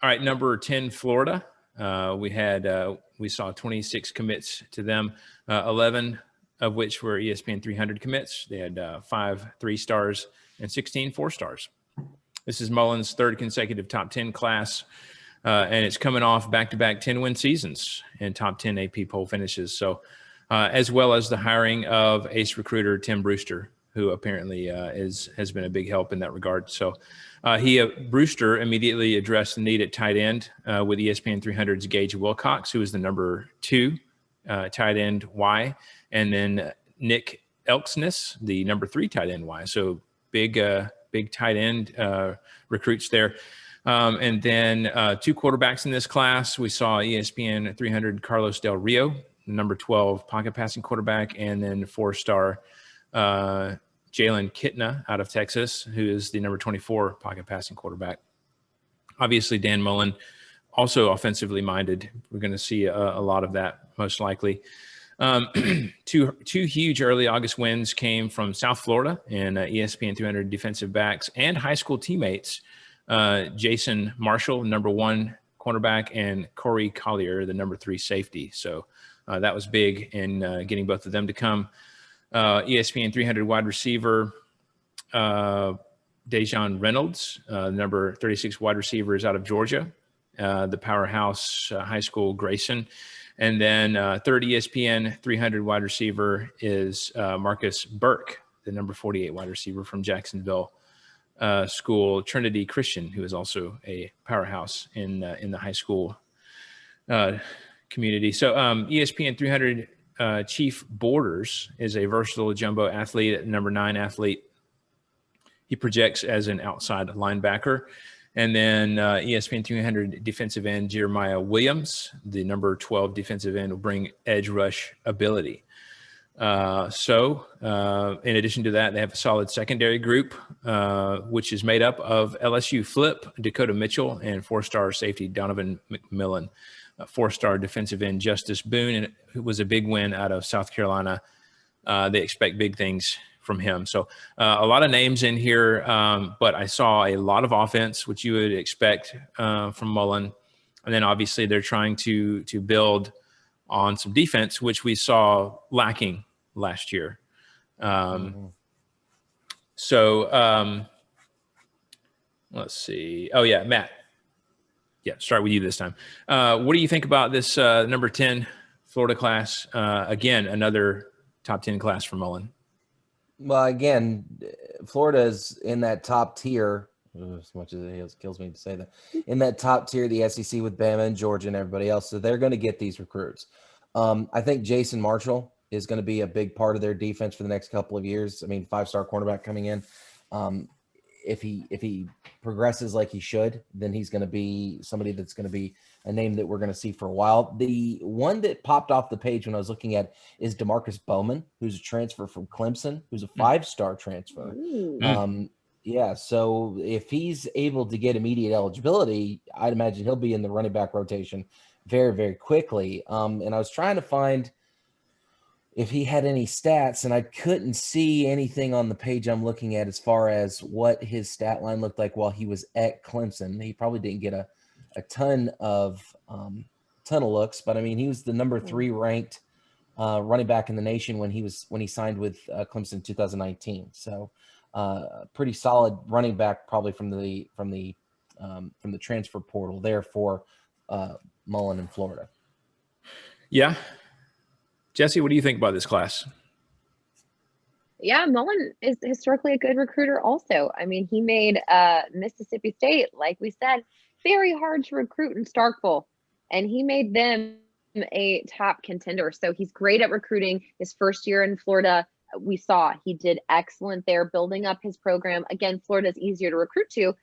All right, number 10, Florida. We saw 26 commits to them, 11 of which were ESPN 300 commits. They had 5 3-stars and 16 4-stars. This is Mullen's third consecutive top 10 class, and it's coming off back-to-back 10-win seasons and top 10 AP poll finishes. So, as well as the hiring of ace recruiter Tim Brewster, who apparently has been a big help in that regard. So Brewster immediately addressed the need at tight end with ESPN 300's Gage Wilcox, who was the number 2 tight end Y, and then Nick Elksness, the number 3 tight end Y. So big tight end recruits there. And then 2 quarterbacks in this class. We saw ESPN 300 Carlos Del Rio, number 12 pocket passing quarterback, and then 4-star Jalen Kitna out of Texas, who is the number 24 pocket passing quarterback. Obviously, Dan Mullen, also offensively minded. We're going to see a lot of that, most likely. Two huge early August wins came from South Florida and ESPN 300 defensive backs and high school teammates, Jason Marshall, number 1 cornerback, and Corey Collier, the number 3 safety. So that was big in getting both of them to come. ESPN 300 wide receiver Dejon Reynolds, number 36 wide receiver, is out of Georgia, the powerhouse high school Grayson. And then third ESPN 300 wide receiver is Marcus Burke, the number 48 wide receiver from Jacksonville school Trinity Christian, who is also a powerhouse in the high school community. So ESPN 300 Chief Borders is a versatile jumbo athlete, number 9 athlete. He projects as an outside linebacker. And then ESPN 300 defensive end Jeremiah Williams, the number 12 defensive end, will bring edge rush ability. So in addition to that, they have a solid secondary group, which is made up of LSU Flip, Dakota Mitchell, and 4-star safety Donovan McMillan. 4-star defensive end Justice Boone, and it was a big win out of South Carolina. They expect big things from him. So a lot of names in here, but I saw a lot of offense, which you would expect from Mullen. And then obviously they're trying to build on some defense, which we saw lacking last year. So let's see. Oh, yeah, Matt. Yeah, start with you this time. What do you think about this number 10 Florida class? Again, another top 10 class for Mullen. Well, again, Florida is in that top tier, as much as it kills me to say that, in that top tier, the SEC with Bama and Georgia and everybody else. So they're going to get these recruits. I think Jason Marshall is going to be a big part of their defense for the next couple of years. I mean, 5-star cornerback coming in. If he progresses like he should, then he's going to be somebody that's going to be a name that we're going to see for a while. The one that popped off the page when I was looking at is DeMarcus Bowman, who's a transfer from Clemson, who's a 5-star transfer. Yeah, so if he's able to get immediate eligibility, I'd imagine he'll be in the running back rotation very, very quickly. And I was trying to find if he had any stats, and I couldn't see anything on the page I'm looking at as far as what his stat line looked like while he was at Clemson. He probably didn't get a ton of looks, but I mean, he was the number 3 ranked running back in the nation when he signed with Clemson in 2019. So pretty solid running back, probably from the transfer portal there for Mullen in Florida. Yeah. Jesse, what do you think about this class? Yeah, Mullen is historically a good recruiter also. I mean, he made Mississippi State, like we said, very hard to recruit in Starkville, and he made them a top contender. So he's great at recruiting. His first year in Florida, we saw he did excellent there, building up his program. Again, Florida is easier to recruit to,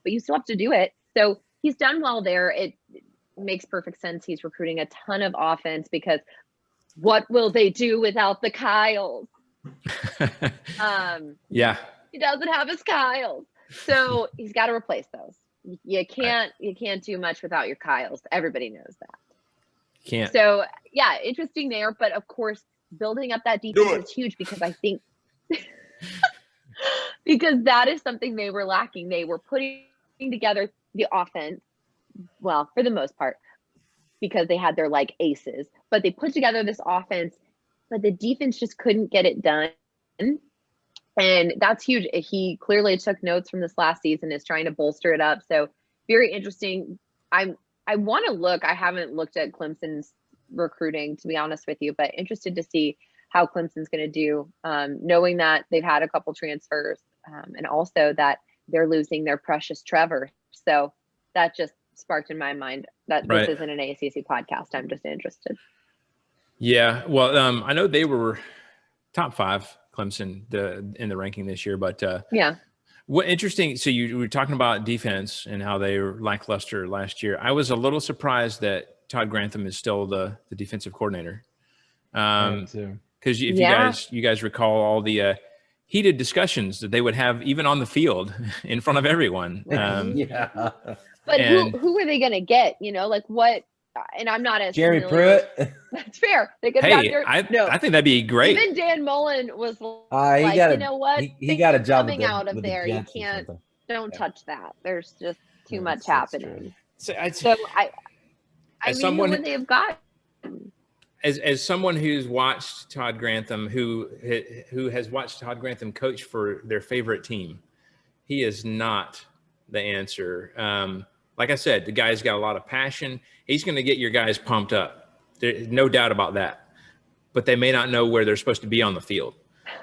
but you still have to do it. So he's done well there. It makes perfect sense. He's recruiting a ton of offense because what will they do without the Kyles? Yeah. He doesn't have his Kyles. So he's got to replace those. You can't do much without your Kyles. Everybody knows that. Can't. So yeah, interesting there. But of course, building up that defense is huge because I think because that is something they were lacking. They were putting together the offense, well, for the most part, because they had their like aces, but they put together this offense, but the defense just couldn't get it done. And that's huge. He clearly took notes from this last season, is trying to bolster it up. So very interesting. I want to look. I haven't looked at Clemson's recruiting, to be honest with you, but interested to see how Clemson's going to do, knowing that they've had a couple transfers, and also that they're losing their precious Trevor. So that just sparked in my mind that Right. this isn't an ACC podcast. I'm just interested. Yeah. Well, I know they were top 5, Clemson, in the ranking this year, but Yeah. what interesting. So you were talking about defense and how they were lackluster last year. I was a little surprised that Todd Grantham is still the defensive coordinator. Because if you guys recall all the heated discussions that they would have even on the field in front of everyone. Yeah. But and- who are they going to get? You know, like what? And I'm not as Jerry familiar Pruitt. That's fair. They could have Hey, their, I no. think that'd be great. Even Dan Mullen was He like, got you know what? He got a job coming with the, out of with there. the You Jets or can't. something. Don't Yeah. touch that. There's just too Yeah, much that's true. happening. So So I As mean, someone- who would they have got? as someone who's watched Todd Grantham, who has watched Todd Grantham coach for their favorite team, he is not the answer. Like I said, the guy's got a lot of passion. He's going to get your guys pumped up. There's no doubt about that. But they may not know where they're supposed to be on the field.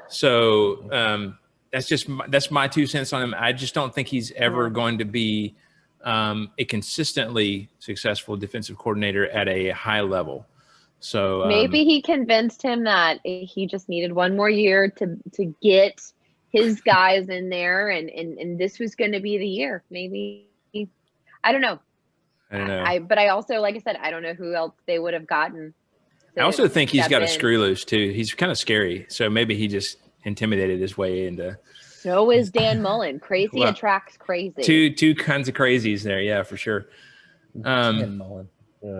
So that's my 2 cents on him. I just don't think he's ever going to be a consistently successful defensive coordinator at a high level. So Maybe he convinced him that he just needed one more year to get his guys in there, and this was going to be the year. Maybe. I don't know. But I also, like I said, I don't know who else they would have gotten. I also think he's got a in. screw loose too. He's kind of scary. So maybe he just intimidated his way into. So is Dan Mullen. Crazy Well, attracts crazy. Two kinds of crazies there. Yeah, for sure. Dan Mullen.